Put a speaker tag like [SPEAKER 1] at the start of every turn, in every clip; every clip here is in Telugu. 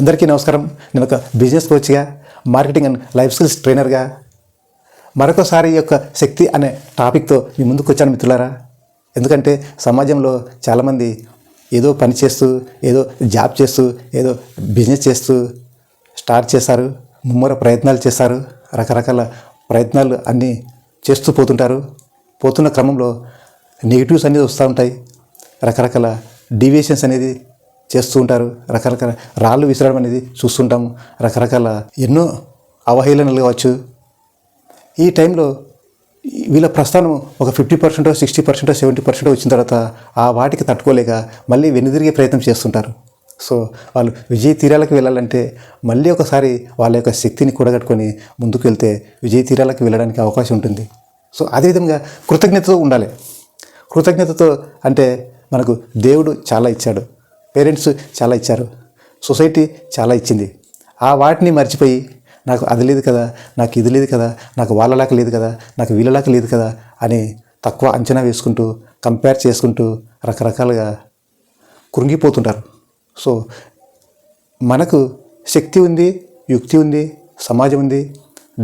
[SPEAKER 1] అందరికీ నమస్కారం. నేను ఒక బిజినెస్ కోచ్గా, మార్కెటింగ్ అండ్ లైఫ్ స్కిల్స్ ట్రైనర్గా మరొకసారి ఈ యొక్క శక్తి అనే టాపిక్తో మీ ముందుకు వచ్చాను మిత్రులారా. ఎందుకంటే సమాజంలో చాలామంది ఏదో పని చేస్తూ, ఏదో జాబ్ చేస్తూ, ఏదో బిజినెస్ చేస్తూ స్టార్ట్ చేస్తారు, ముమ్మర ప్రయత్నాలు చేస్తారు, రకరకాల ప్రయత్నాలు అన్నీ చేస్తూ పోతున్న క్రమంలో నెగిటివ్స్ అనేది వస్తూ ఉంటాయి, రకరకాల డీవియేషన్స్ అనేది చేస్తూ ఉంటారు, రకరకాల రాళ్ళు విసరడం అనేది చూస్తుంటాము, రకరకాల ఎన్నో అవహేళనలు కావచ్చు. ఈ టైంలో వీళ్ళ ప్రస్థానం ఒక 50%, 60%, 70% వచ్చిన తర్వాత ఆ వాటికి తట్టుకోలేక మళ్ళీ వెనుదిరిగే ప్రయత్నం చేస్తుంటారు. సో వాళ్ళు విజయ తీరాలకు వెళ్ళాలంటే మళ్ళీ ఒకసారి వాళ్ళ యొక్క శక్తిని కూడగట్టుకొని ముందుకు వెళ్తే విజయ తీరాలకు వెళ్ళడానికి అవకాశం ఉంటుంది. సో అదేవిధంగా కృతజ్ఞతతో ఉండాలి. కృతజ్ఞతతో అంటే మనకు దేవుడు చాలా ఇచ్చాడు, పేరెంట్స్ చాలా ఇచ్చారు, సొసైటీ చాలా ఇచ్చింది. ఆ వాటిని మర్చిపోయి నాకు అది లేదు కదా, నాకు ఇది లేదు కదా, నాకు వాళ్ళలాగా లేదు కదా, నాకు వీళ్ళలాగా లేదు కదా అని తక్కువ అంచనా వేసుకుంటూ, కంపేర్ చేసుకుంటూ రకరకాలుగా కృంగిపోతుంటారు. సో మనకు శక్తి ఉంది, యుక్తి ఉంది, సమాజం ఉంది,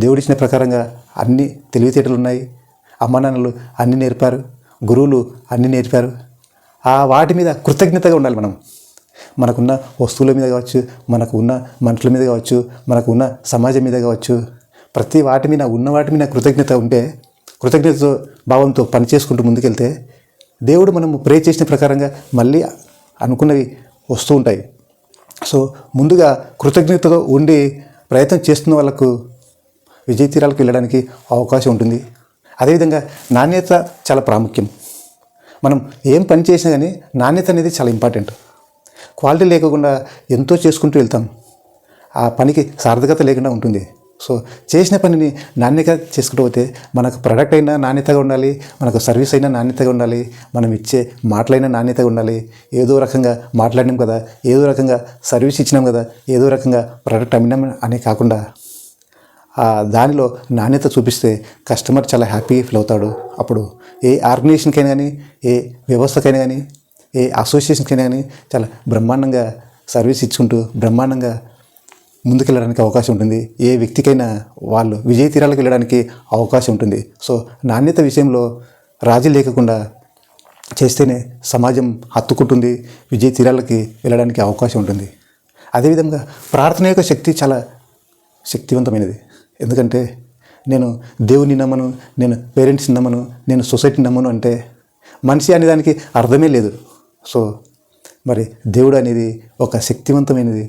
[SPEAKER 1] దేవుడిచ్చిన ప్రకారంగా అన్ని తెలివితేటలు ఉన్నాయి, అమ్మానాన్నలు అన్నీ నేర్పారు, గురువులు అన్నీ నేర్పారు. ఆ వాటి మీద కృతజ్ఞతగా ఉండాలి. మనకున్న వస్తువుల మీద కావచ్చు, మనకు ఉన్న మనుషుల మీద కావచ్చు, మనకు ఉన్న సమాజం మీద కావచ్చు, ప్రతి వాటి మీద ఉన్న వాటి మీద కృతజ్ఞత ఉంటే, కృతజ్ఞతతో భావంతో పని చేసుకుంటూ ముందుకెళ్తే దేవుడు మనము ప్రే చేసిన ప్రకారంగా మళ్ళీ అనుకున్నవి వస్తూ ఉంటాయి. సో ముందుగా కృతజ్ఞతతో ఉండి ప్రయత్నం చేస్తున్న వాళ్ళకు విజయ తీరాలకు వెళ్ళడానికి అవకాశం ఉంటుంది. అదేవిధంగా నాణ్యత చాలా ప్రాముఖ్యం. మనం ఏం పని చేసినా కానీ నాణ్యత అనేది చాలా ఇంపార్టెంట్. క్వాలిటీ లేకుండా ఎంతో చేసుకుంటూ వెళ్తాం, ఆ పనికి సార్థకత లేకుండా ఉంటుంది. సో చేసిన పనిని నాణ్యతగా చేసుకుంటూ పోతే మనకు ప్రోడక్ట్ అయినా నాణ్యతగా ఉండాలి, మనకు సర్వీస్ అయినా నాణ్యతగా ఉండాలి, మనం ఇచ్చే మాటలైనా నాణ్యతగా ఉండాలి. ఏదో రకంగా మాట్లాడినాం కదా, ఏదో రకంగా సర్వీస్ ఇచ్చినాం కదా, ఏదో రకంగా ప్రోడక్ట్ అమ్మినాం అనే కాకుండా దానిలో నాణ్యత చూపిస్తే కస్టమర్ చాలా హ్యాపీగా ఫీల్ అవుతాడు. అప్పుడు ఏ ఆర్గనైజేషన్కైనా కానీ, ఏ వ్యవస్థకైనా కానీ, ఏ అసోసియేషన్కైనా కానీ చాలా బ్రహ్మాండంగా సర్వీస్ ఇచ్చుకుంటూ బ్రహ్మాండంగా ముందుకెళ్ళడానికి అవకాశం ఉంటుంది. ఏ వ్యక్తికైనా వాళ్ళు విజయ తీరాలకు వెళ్ళడానికి అవకాశం ఉంటుంది. సో నాణ్యత విషయంలో రాజీ లేకుండా చేస్తేనే సమాజం హత్తుకుంటుంది, విజయ తీరాలకి వెళ్ళడానికి అవకాశం ఉంటుంది. అదేవిధంగా ప్రార్థన యొక్క శక్తి చాలా శక్తివంతమైనది. ఎందుకంటే నేను దేవుని నమ్మను, నేను పేరెంట్స్ని నమ్మను, నేను సొసైటీని నమ్మను అంటే మనిషి అనే దానికి అర్థమే లేదు. సో మరి దేవుడు అనేది ఒక శక్తివంతమైనది.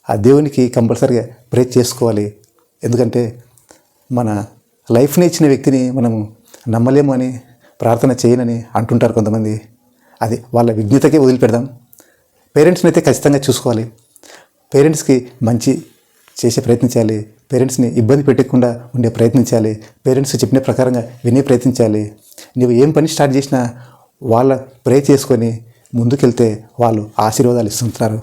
[SPEAKER 1] ఆ దేవునికి కంపల్సరీగా ప్రే చేసుకోవాలి. ఎందుకంటే మన లైఫ్ని ఇచ్చిన వ్యక్తిని మనము నమ్మలేము అని, ప్రార్థన చేయనని అంటుంటారు కొంతమంది. అది వాళ్ళ విజ్ఞతకే వదిలిపెడదాం. పేరెంట్స్ని అయితే ఖచ్చితంగా చూసుకోవాలి. పేరెంట్స్కి మంచి చేసే ప్రయత్నించాలి, పేరెంట్స్ని ఇబ్బంది పెట్టకుండా ఉండే ప్రయత్నించాలి, పేరెంట్స్ చెప్పిన ప్రకారంగా వినే ప్రయత్నించాలి. నువ్వు ఏం పని స్టార్ట్ చేసినా వాళ్ళ ప్రే చేసుకొని ముందుకెళ్తే వాళ్ళు ఆశీర్వాదాలు ఇస్తుంటారు.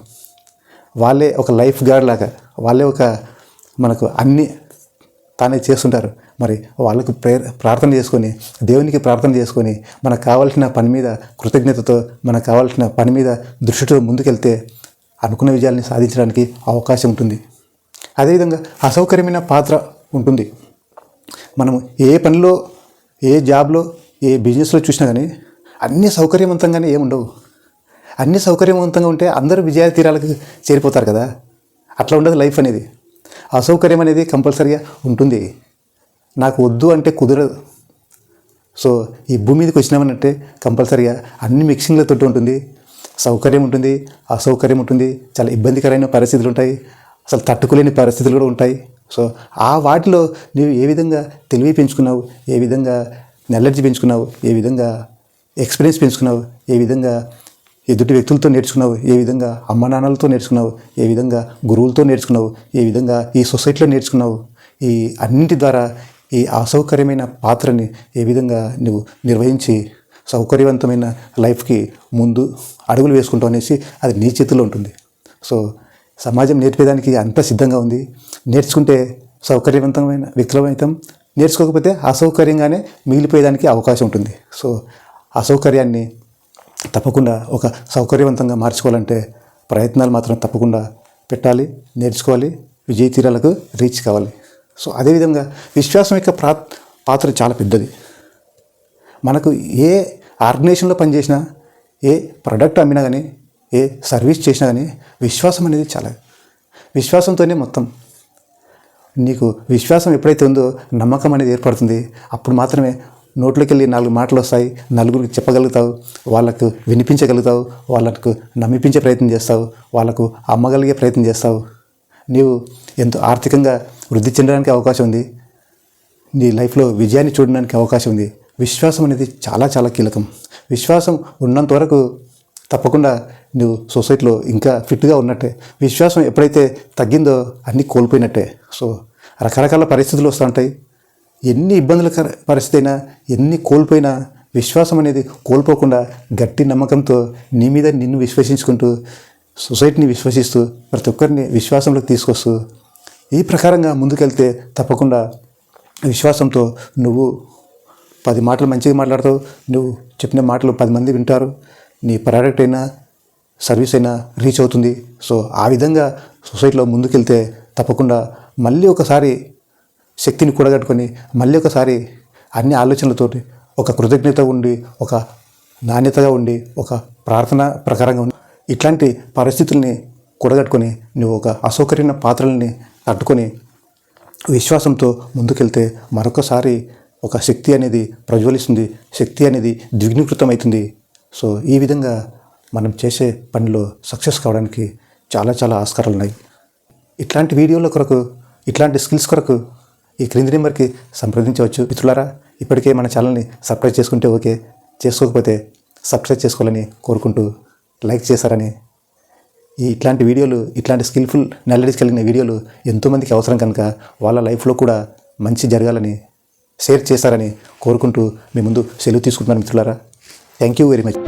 [SPEAKER 1] వాళ్ళే ఒక లైఫ్ గార్డ్ లాగా, వాళ్ళే ఒక మనకు అన్నీ తానే చేస్తుంటారు. మరి వాళ్ళకు ప్రార్థన చేసుకొని, దేవునికి ప్రార్థన చేసుకొని, మనకు కావాల్సిన పని మీద కృతజ్ఞతతో, మనకు కావాల్సిన పని మీద దృష్టితో ముందుకెళ్తే అనుకున్న విజయాల్ని సాధించడానికి అవకాశం ఉంటుంది. అదేవిధంగా అసౌకర్యమైన పాత్ర ఉంటుంది. మనం ఏ పనిలో, ఏ జాబ్లో, ఏ బిజినెస్లో చూసినా కానీ అన్నీ సౌకర్యవంతంగానే ఏముండవు. అన్నీ సౌకర్యవంతంగా ఉంటే అందరూ విజయ తీరాలకు చేరిపోతారు కదా. అట్లా ఉండదు లైఫ్ అనేది. అసౌకర్యం అనేది కంపల్సరీగా ఉంటుంది. నాకు వద్దు అంటే కుదరదు. సో ఈ భూమి మీదకి వచ్చినామనంటే కంపల్సరీగా అన్ని మిక్సింగ్లతో ఉంటుంది. సౌకర్యం ఉంటుంది, అసౌకర్యం ఉంటుంది, చాలా ఇబ్బందికరమైన పరిస్థితులు ఉంటాయి, అసలు తట్టుకోలేని పరిస్థితులు కూడా ఉంటాయి. సో ఆ వాటిలో నీవు ఏ విధంగా తెలివి పెంచుకున్నావు, ఏ విధంగా నాలెడ్జ్ పెంచుకున్నావు, ఏ విధంగా ఎక్స్పీరియన్స్ పెంచుకున్నావు, ఏ విధంగా ఎదుటి వ్యక్తులతో నేర్చుకున్నావు, ఏ విధంగా అమ్మ నాన్నలతో నేర్చుకున్నావు, ఏ విధంగా గురువులతో నేర్చుకున్నావు, ఏ విధంగా ఈ సొసైటీలో నేర్చుకున్నావు, ఈ అన్నింటి ద్వారా ఈ అసౌకర్యమైన పాత్రని ఏ విధంగా నువ్వు నిర్వహించి సౌకర్యవంతమైన లైఫ్కి ముందు అడుగులు వేసుకుంటావు అనేసి అది నీ చేతుల్లో ఉంటుంది. సో సమాజం నేర్పేదానికి అంత సిద్ధంగా ఉంది. నేర్చుకుంటే సౌకర్యవంతమైన వ్యక్తులమైతం, నేర్చుకోకపోతే అసౌకర్యంగానే మిగిలిపోయేదానికి అవకాశం ఉంటుంది. సో అసౌకర్యాన్ని తప్పకుండా ఒక సౌకర్యవంతంగా మార్చుకోవాలంటే ప్రయత్నాలు మాత్రం తప్పకుండా పెట్టాలి, నేర్చుకోవాలి, విజయ తీరాలకు రీచ్ కావాలి. సో అదేవిధంగా విశ్వాసం యొక్క పాత్ర చాలా పెద్దది. మనకు ఏ ఆర్గనైజేషన్లో పనిచేసినా, ఏ ప్రోడక్ట్ అమ్మినా కానీ, ఏ సర్వీస్ చేసినా కానీ విశ్వాసం అనేది చాలా, విశ్వాసంతోనే మొత్తం. నీకు విశ్వాసం ఎప్పుడైతే ఉందో నమ్మకం అనేది ఏర్పడుతుంది. అప్పుడు మాత్రమే నోట్లోకి వెళ్ళి 4 మాటలు వస్తాయి, నలుగురికి చెప్పగలుగుతావు, వాళ్ళకు వినిపించగలుగుతావు, వాళ్ళకు నమ్మిపించే ప్రయత్నం చేస్తావు, వాళ్ళకు అమ్మగలిగే ప్రయత్నం చేస్తావు. నీవు ఎంతో ఆర్థికంగా వృద్ధి చెందడానికి అవకాశం ఉంది, నీ లైఫ్లో విజయాన్ని చూడడానికి అవకాశం ఉంది. విశ్వాసం అనేది చాలా చాలా కీలకం. విశ్వాసం ఉన్నంత వరకు తప్పకుండా నువ్వు సొసైటీలో ఇంకా ఫిట్గా ఉన్నట్టే. విశ్వాసం ఎప్పుడైతే తగ్గిందో అన్నీ కోల్పోయినట్టే. సో రకరకాల పరిస్థితులు వస్తూ ఉంటాయి. ఎన్ని ఇబ్బందుల పరిస్థితి అయినా, ఎన్ని కోల్పోయినా విశ్వాసం అనేది కోల్పోకుండా గట్టి నమ్మకంతో నీ మీద నిన్ను విశ్వసించుకుంటూ, సొసైటీని విశ్వసిస్తూ, ప్రతి ఒక్కరిని విశ్వాసంలోకి తీసుకొస్తూ ఈ ప్రకారంగా ముందుకెళ్తే తప్పకుండా విశ్వాసంతో నువ్వు 10 మాటలు మంచిగా మాట్లాడతావు. నువ్వు చెప్పిన మాటలు 10 మంది వింటారు. నీ ప్రోడక్ట్ అయినా సర్వీస్ అయినా రీచ్ అవుతుంది. సో ఆ విధంగా సొసైటీలో ముందుకెళ్తే తప్పకుండా మళ్ళీ ఒకసారి శక్తిని కూడగట్టుకొని, మళ్ళీ ఒకసారి అన్ని ఆలోచనలతోటి ఒక కృతజ్ఞత ఉండి, ఒక నాణ్యతగా ఉండి, ఒక ప్రార్థన ప్రకారంగా ఉండి, ఇట్లాంటి పరిస్థితుల్ని కూడగట్టుకొని నువ్వు ఒక అసౌకర్యమైన పాత్రల్ని తట్టుకొని విశ్వాసంతో ముందుకెళ్తే మరొకసారి ఒక శక్తి అనేది ప్రజ్వలిస్తుంది, శక్తి అనేది ద్విగుణీకృతం అవుతుంది. సో ఈ విధంగా మనం చేసే పనిలో సక్సెస్ కావడానికి చాలా చాలా ఆస్కారాలు ఉన్నాయి. ఇట్లాంటి వీడియోల కొరకు, ఇట్లాంటి స్కిల్స్ కొరకు ఈ క్రింది నెంబర్కి సంప్రదించవచ్చు. మిత్రులారా, ఇప్పటికే మన ఛానల్ని సబ్స్క్రైబ్ చేసుకుంటే ఓకే, చేసుకోకపోతే సబ్స్క్రైబ్ చేసుకోవాలని కోరుకుంటూ, లైక్ చేశారని, ఇట్లాంటి వీడియోలు, ఇట్లాంటి స్కిల్ఫుల్ నాలెడ్జ్ కలిగిన వీడియోలు ఎంతోమందికి అవసరం కనుక వాళ్ళ లైఫ్లో కూడా మంచి జరగాలని షేర్ చేశారని కోరుకుంటూ మీ ముందు సెలవు తీసుకుంటున్నాను మిత్రులారా. Thank you very much.